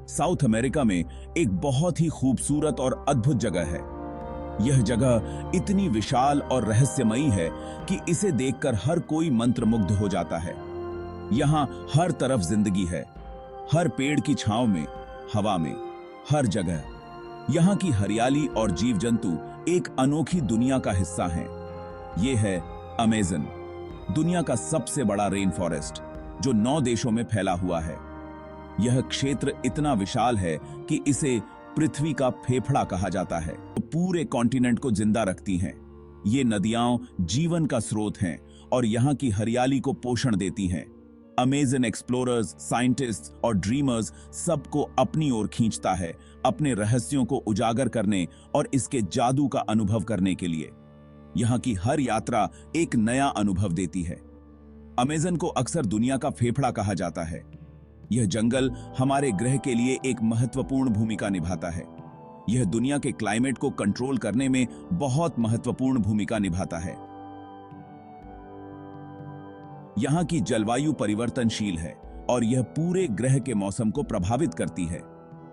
South America में एक बहुत ही खूबसूरत और अद्भुत जगह है। यह जगह इतनी विशाल और रहस्यमयी है कि इसे देखकर हर कोई मंत्रमुग्ध हो जाता है। यहाँ हर तरफ जिंदगी है, हर पेड़ की छांव में, हवा में, हर जगह। यहाँ की हरियाली और जीव जंतु एक अनोखी दुनिया का हिस्सा हैं। ये है अमेज़न, दुनिया का सबसे बड़ा रेन फॉरेस्ट, जो 9 देशों में फैला हुआ है। यह क्षेत्र इतना विशाल है कि इसे पृथ्वी का फेफड़ा कहा जाता है, तो पूरे कॉन्टिनेंट को जिंदा रखती हैं। ये नदियां जीवन का स्रोत हैं और यहाँ की हरियाली को पोषण देती हैं। अमेज़न एक्सप्लोरर्स, साइंटिस्ट्स और ड्रीमर्स सबको अपनी ओर खींचता है, अपने रहस्यों को उजागर करने और इसके जादू का अनुभव करने के लिए। यहाँ की हर यात्रा एक नया अनुभव देती है। अमेज़न को अक्सर दुनिया का फेफड़ा कहा जाता है। यह जंगल हमारे ग्रह के लिए एक महत्वपूर्ण भूमिका निभाता है। यह दुनिया के क्लाइमेट को कंट्रोल करने में बहुत महत्वपूर्ण भूमिका निभाता है। यहाँ की जलवायु परिवर्तनशील है और यह पूरे ग्रह के मौसम को प्रभावित करती है।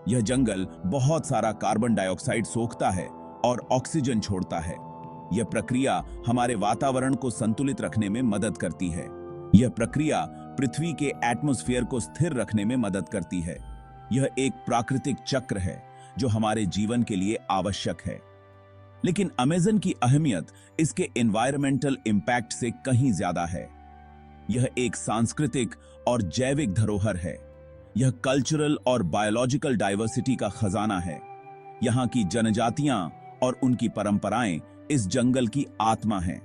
यह जंगल बहुत सारा कार्बन डाइऑक्साइड सोखता है और ऑक्सीजन छोड़ता है। यह प्रक्रिया हमारे वातावरण को संतुलित रखने में मदद करती है। यह प्रक्रिया पृथ्वी के एटमॉस्फेयर को स्थिर रखने में मदद करती है। यह एक प्राकृतिक चक्र है जो हमारे जीवन के लिए आवश्यक है। लेकिन अमेज़न की अहमियत इसके एनवायरमेंटल इंपैक्ट से कहीं ज्यादा है। यह एक सांस्कृतिक और जैविक धरोहर है। यह कल्चरल और बायोलॉजिकल डाइवर्सिटी का खजाना है। यहाँ की जनजातियां और उनकी परंपराएं इस जंगल की आत्मा हैं।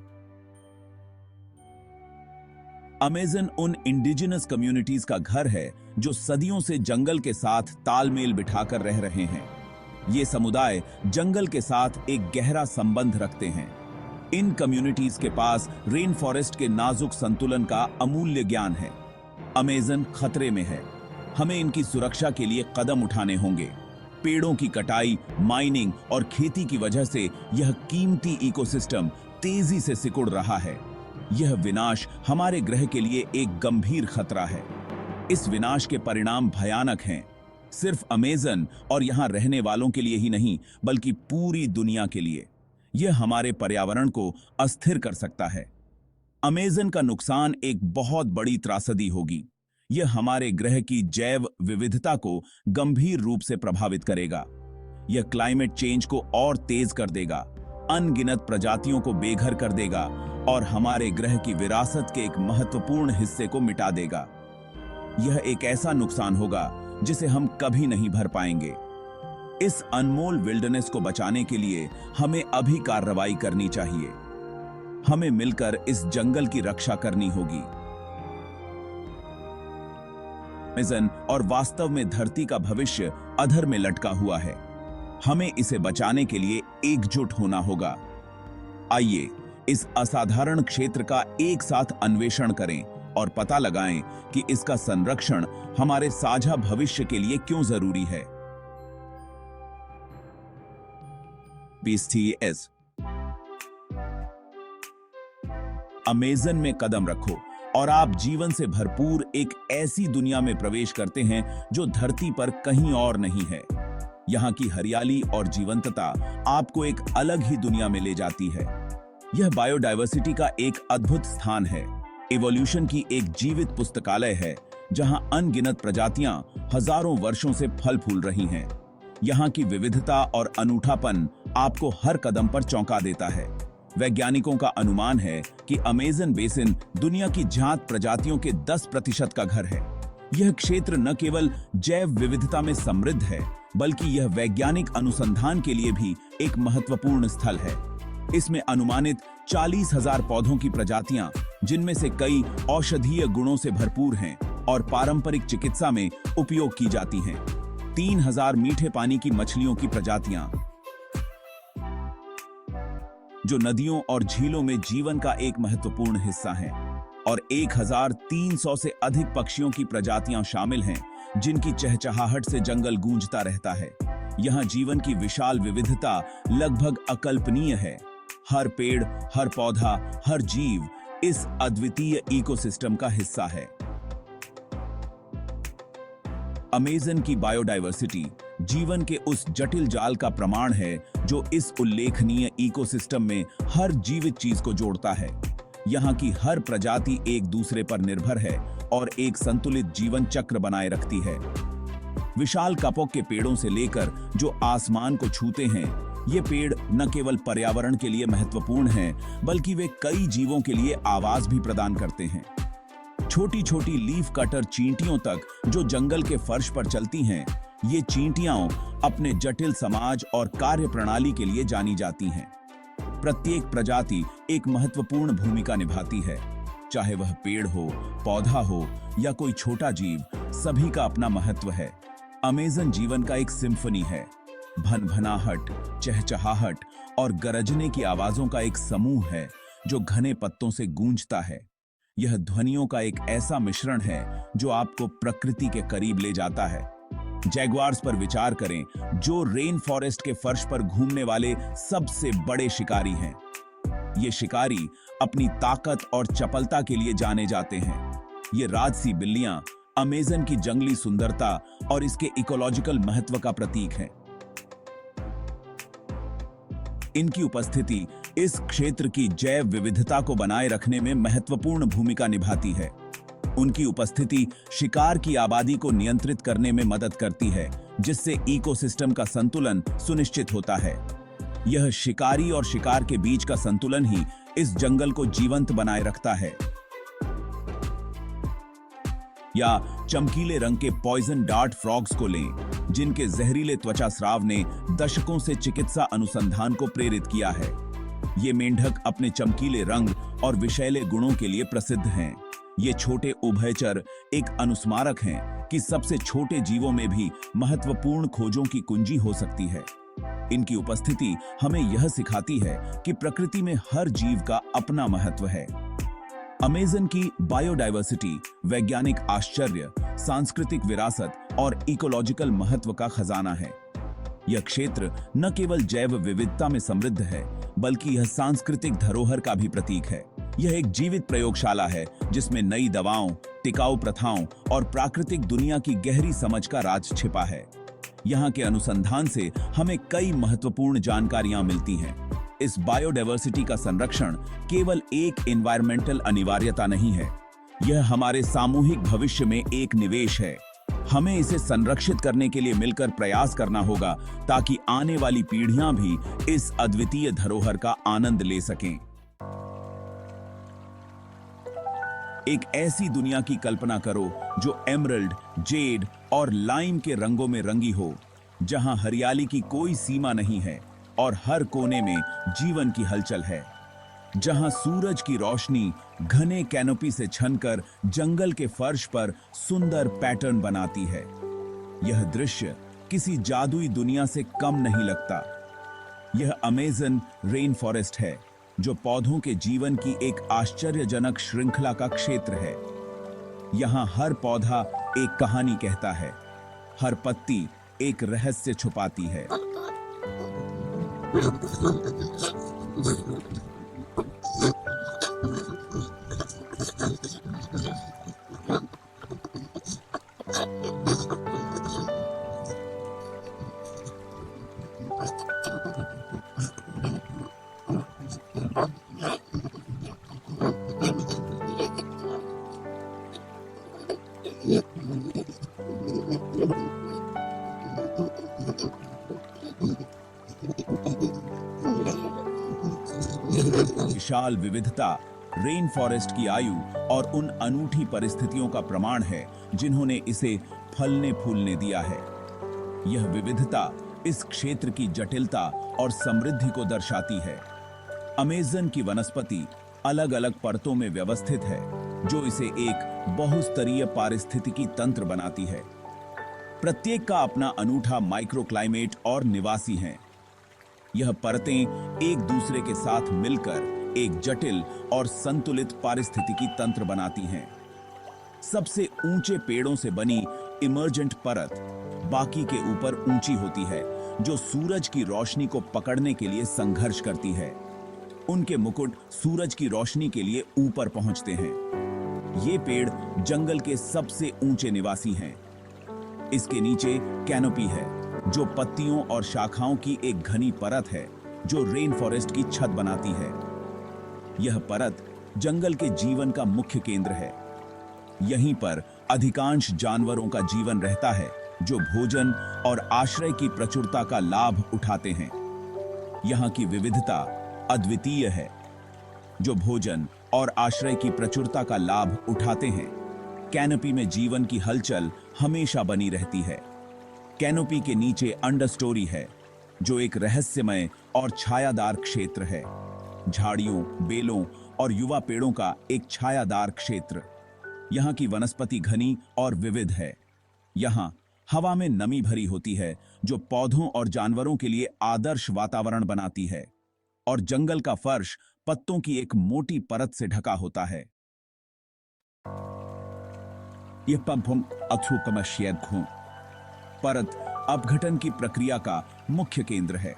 अमेज़न उन इंडिजिनस कम्युनिटीज का घर है जो सदियों से जंगल के साथ तालमेल बिठाकर रह रहे हैं। ये समुदाय जंगल के साथ एक गहरा संबंध रखते हैं। इन कम्युनिटीज के पास रेन फॉरेस्ट के नाजुक संतुलन का अमूल्य ज्ञान है। अमेज़न खतरे में है। हमें इनकी सुरक्षा के लिए कदम उठाने होंगे। पेड़ों की कटाई, माइनिंग और खेती की वजह से यह कीमती इकोसिस्टम तेजी से सिकुड़ रहा है। यह विनाश हमारे ग्रह के लिए एक गंभीर खतरा है। इस विनाश के परिणाम भयानक हैं, सिर्फ अमेज़न और यहां रहने वालों के लिए ही नहीं, बल्कि पूरी दुनिया के लिए। यह हमारे पर्यावरण को अस्थिर कर सकता है। अमेज़न का नुकसान एक बहुत बड़ी त्रासदी होगी। यह हमारे ग्रह की जैव विविधता को गंभीर रूप से प्रभावित करेगा। यह क्लाइमेट चेंज को और तेज कर देगा, अनगिनत प्रजातियों को बेघर कर देगा और हमारे ग्रह की विरासत के एक महत्वपूर्ण हिस्से को मिटा देगा। यह एक ऐसा नुकसान होगा जिसे हम कभी नहीं भर पाएंगे। इस अनमोल विल्डरनेस को बचाने के लिए हमें अभी कार्रवाई करनी चाहिए। हमें मिलकर इस जंगल की रक्षा करनी होगी। अमेज़न और वास्तव में धरती का भविष्य अधर में लटका हुआ है। हमें इसे बचाने के लिए एकजुट होना होगा। आइए इस असाधारण क्षेत्र का एक साथ अन्वेषण करें और पता लगाएं कि इसका संरक्षण हमारे साझा भविष्य के लिए क्यों जरूरी है। BSTS अमेज़न में कदम रखो और आप जीवन से भरपूर एक ऐसी दुनिया में प्रवेश करते हैं जो धरती पर कहीं और नहीं है। यहाँ की हरियाली और जीवंतता आपको एक अलग ही दुनिया में ले जाती है। यह बायोडायवर्सिटी का एक अद्भुत स्थान है। इवोल्यूशन की एक जीवित पुस्तकालय है जहां अनगिनत प्रजातियां हजारों वर्षों से फल फूल रही हैं। यहाँ की विविधता और अनूठापन आपको हर कदम पर चौंका देता है। वैज्ञानिकों का अनुमान है कि अमेज़न बेसिन दुनिया की ज्ञात प्रजातियों के 10% का घर है। यह क्षेत्र न केवल जैव विविधता में समृद्ध है, बल्कि यह वैज्ञानिक अनुसंधान के लिए भी एक महत्वपूर्ण स्थल है। इसमें अनुमानित 40,000 पौधों की प्रजातियां, जिनमें से कई औषधीय गुणों से भरपूर हैं और पारंपरिक चिकित्सा में उपयोग की जाती हैं। 3,000 मीठे पानी की मछलियों की प्रजातियां, जो नदियों और झीलों में जीवन का एक महत्वपूर्ण हिस्सा हैं, और 1,300 से अधिक पक्षियों की प्रजातियां शामिल हैं, जिनकी चहचहाहट से जंगल गूंजता रहता है। यहाँ जीवन की विशाल विविधता लगभग अकल्पनीय है। हर पेड़, हर पौधा, हर जीव इस अद्वितीय इकोसिस्टम का हिस्सा है। अमेज़न की बायोडायवर्सिटी जीवन के उस जटिल जाल का प्रमाण है जो इस उल्लेखनीय इकोसिस्टम में हर जीवित चीज को जोड़ता है। यहाँ की हर प्रजाति एक दूसरे पर निर्भर है और एक संतुलित जीवन चक्र बनाए रखती है। विशाल कपौक के पेड़ों से लेकर जो आसमान को छूते हैं, ये पेड़ न केवल पर्यावरण के लिए महत्वपूर्ण हैं, बल्कि वे कई जीवों के लिए आवास भी प्रदान करते हैं। छोटी छोटी लीफ कटर चींटियों तक जो जंगल के फर्श पर चलती हैं, ये चींटियां अपने जटिल समाज और कार्य प्रणाली के लिए जानी जाती हैं। प्रत्येक प्रजाति एक महत्वपूर्ण भूमिका निभाती है, चाहे वह पेड़ हो, पौधा हो या कोई छोटा जीव, सभी का अपना महत्व है। अमेज़न जीवन का एक सिम्फनी है, भनभनाहट, चहचहाहट और गरजने की आवाजों का एक समूह है जो घने पत्तों से गूंजता है। यह ध्वनियों का एक ऐसा मिश्रण है जो आपको प्रकृति के करीब ले जाता है। जैगुआर्स पर विचार करें, जो रेन फॉरेस्ट के फर्श पर घूमने वाले सबसे बड़े शिकारी हैं। ये शिकारी अपनी ताकत और चपलता के लिए जाने जाते हैं। ये राजसी बिल्लियां अमेज़न की जंगली सुंदरता और इसके इकोलॉजिकल महत्व का प्रतीक हैं। इनकी उपस्थिति इस क्षेत्र की जैव विविधता को बनाए रखने में महत्वपूर्ण भूमिका निभाती है। उनकी उपस्थिति शिकार की आबादी को नियंत्रित करने में मदद करती है, जिससे इकोसिस्टम का संतुलन सुनिश्चित होता है। यह शिकारी और शिकार के बीच का संतुलन ही इस जंगल को जीवंत बनाए रखता है। या चमकीले रंग के पॉइजन डार्ट फ्रॉग्स को लें, जिनके जहरीले त्वचा स्राव ने दशकों से चिकित्सा अनुसंधान को प्रेरित किया है। ये मेंढक अपने चमकीले रंग और विषैले गुणों के लिए प्रसिद्ध हैं। ये छोटे उभयचर एक अनुस्मारक हैं कि सबसे छोटे जीवों में भी महत्वपूर्ण खोजों की कुंजी हो सकती है। इनकी उपस्थिति हमें यह सिखाती है कि प्रकृति में हर जीव का अपना महत्व है। अमेज़न की बायोडायवर्सिटी वैज्ञानिक आश्चर्य, सांस्कृतिक विरासत और इकोलॉजिकल महत्व का खजाना है। यह क्षेत्र न केवल जैव विविधता में समृद्ध है, बल्कि यह सांस्कृतिक धरोहर का भी प्रतीक है। यह एक जीवित प्रयोगशाला है जिसमें नई दवाओं, टिकाऊ प्रथाओं और प्राकृतिक दुनिया की गहरी समझ का राज छिपा है। यहाँ के अनुसंधान से हमें कई महत्वपूर्ण जानकारियां मिलती हैं। इस बायोडायवर्सिटी का संरक्षण केवल एक एनवायरमेंटल अनिवार्यता नहीं है, यह हमारे सामूहिक भविष्य में एक निवेश है। हमें इसे संरक्षित करने के लिए मिलकर प्रयास करना होगा ताकि आने वाली पीढ़ियां भी इस अद्वितीय धरोहर का आनंद ले सकें। एक ऐसी दुनिया की कल्पना करो जो एमरल्ड, जेड और लाइम के रंगों में रंगी हो, जहां हरियाली की कोई सीमा नहीं है और हर कोने में जीवन की हलचल है, जहां सूरज की रोशनी घने कैनोपी से छनकर जंगल के फर्श पर सुंदर पैटर्न बनाती है। यह दृश्य किसी जादुई दुनिया से कम नहीं लगता। यह अमेज़न रेन फॉरेस्ट है, जो पौधों के जीवन की एक आश्चर्यजनक श्रृंखला का क्षेत्र है। यहाँ हर पौधा एक कहानी कहता है, हर पत्ती एक रहस्य छुपाती है। विशाल विविधता रेन फॉरेस्ट की आयु और उन अनूठी परिस्थितियों का प्रमाण है जिन्होंने इसे फलने फूलने दिया है। यह विविधता इस क्षेत्र की जटिलता और समृद्धि को दर्शाती है। अमेज़न की वनस्पति अलग अलग परतों में व्यवस्थित है, जो इसे एक बहुस्तरीय पारिस्थितिकी तंत्र बनाती है। प्रत्येक का अपना अनूठा माइक्रोक्लाइमेट और निवासी हैं। यह परतें एक दूसरे के साथ मिलकर एक जटिल और संतुलित पारिस्थितिकी तंत्र बनाती हैं। सबसे ऊंचे पेड़ों से बनी इमर्जेंट परत बाकी के ऊपर ऊंची होती है, जो सूरज की रोशनी को पकड़ने के लिए संघर्ष करती है। उनके मुकुट सूरज की रोशनी के लिए ऊपर पहुंचते हैं। ये पेड़ जंगल के सबसे ऊंचे निवासी हैं। इसके नीचे कैनोपी है, जो पत्तियों और शाखाओं की एक घनी परत है जो रेन फॉरेस्ट की छत बनाती है। यह परत जंगल के जीवन का मुख्य केंद्र है। यहीं पर अधिकांश जानवरों का जीवन रहता है जो भोजन और आश्रय की प्रचुरता का लाभ उठाते हैं। यहाँ की विविधता अद्वितीय है। जो भोजन और आश्रय की प्रचुरता का लाभ उठाते हैं, कैनोपी में जीवन की हलचल हमेशा बनी रहती है। कैनोपी के नीचे अंडरस्टोरी है, जो एक रहस्यमय और छायादार क्षेत्र है। झाड़ियों, बेलों और युवा पेड़ों का एक छायादार क्षेत्र। यहाँ की वनस्पति घनी और विविध है। यहाँ हवा में नमी भरी होती है, जो पौधों और जानवरों के लिए आदर्श वातावरण बनाती है, और जंगल का फर्श पत्तों की एक मोटी परत से ढका होता है। यह पंपुम अथुकमश्येदखु परत अपघटन की प्रक्रिया का मुख्य केंद्र है।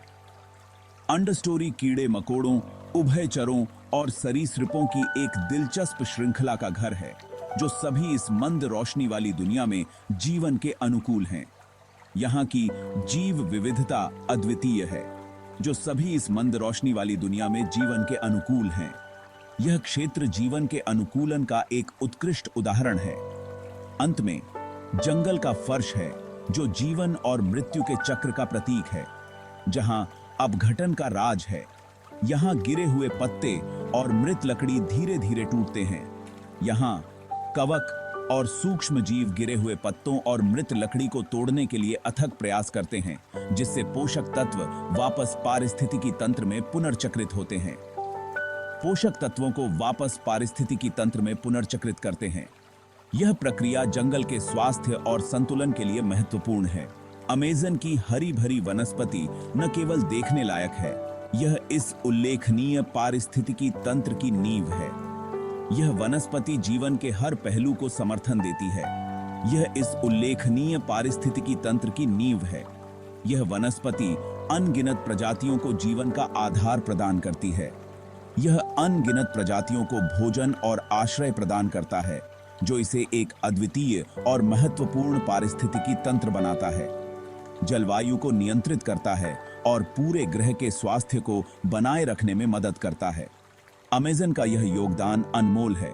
अंडरस्टोरी कीड़े मकोड़ों, उभयचरों और सरीसृपों की एक दिलचस्प श्रृंखला का घर है, जो सभी इस मंद रोशनी वाली दुनिया में जीवन के अनुकूल हैं। यहाँ की जीव विविधता अद्वितीय है, जो सभी इस मंद रोशनी वाली दुनिया में जीवन के अनुकूल हैं। यह क्षेत्र जीवन के अनुकूलन का एक उत्कृष्ट उदाहरण है। अंत में जंगल का फर्श है, जो जीवन और मृत्यु के चक्र का प्रतीक है। जहां अपघटन का राज है, यहां गिरे हुए पत्ते और मृत लकड़ी धीरे धीरे टूटते हैं। यहां कवक और सूक्ष्म जीव गिरे हुए पत्तों और मृत लकड़ी को तोड़ने के लिए अथक प्रयास करते हैं, जिससे पोषक तत्व वापस पारिस्थितिकी तंत्र में पुनर्चक्रित होते हैं। पोषक तत्वों को वापस पारिस्थितिकी तंत्र में पुनर्चक्रित करते हैं। यह प्रक्रिया जंगल के स्वास्थ्य और संतुलन के लिए महत्वपूर्ण है। अमेज़न की हरी भरी वनस्पति न केवल देखने लायक है, यह इस उल्लेखनीय पारिस्थितिकी तंत्र की नींव है। यह वनस्पति जीवन के हर पहलू को समर्थन देती है। यह इस उल्लेखनीय पारिस्थितिकी तंत्र की नींव है। यह वनस्पति अनगिनत प्रजातियों को जीवन का आधार प्रदान करती है। यह अनगिनत प्रजातियों को भोजन और आश्रय प्रदान करता है, जो इसे एक अद्वितीय और महत्वपूर्ण पारिस्थितिकी तंत्र बनाता है। जलवायु को नियंत्रित करता है और पूरे ग्रह के स्वास्थ्य को बनाए रखने में मदद करता है। अमेज़न का यह योगदान अनमोल है।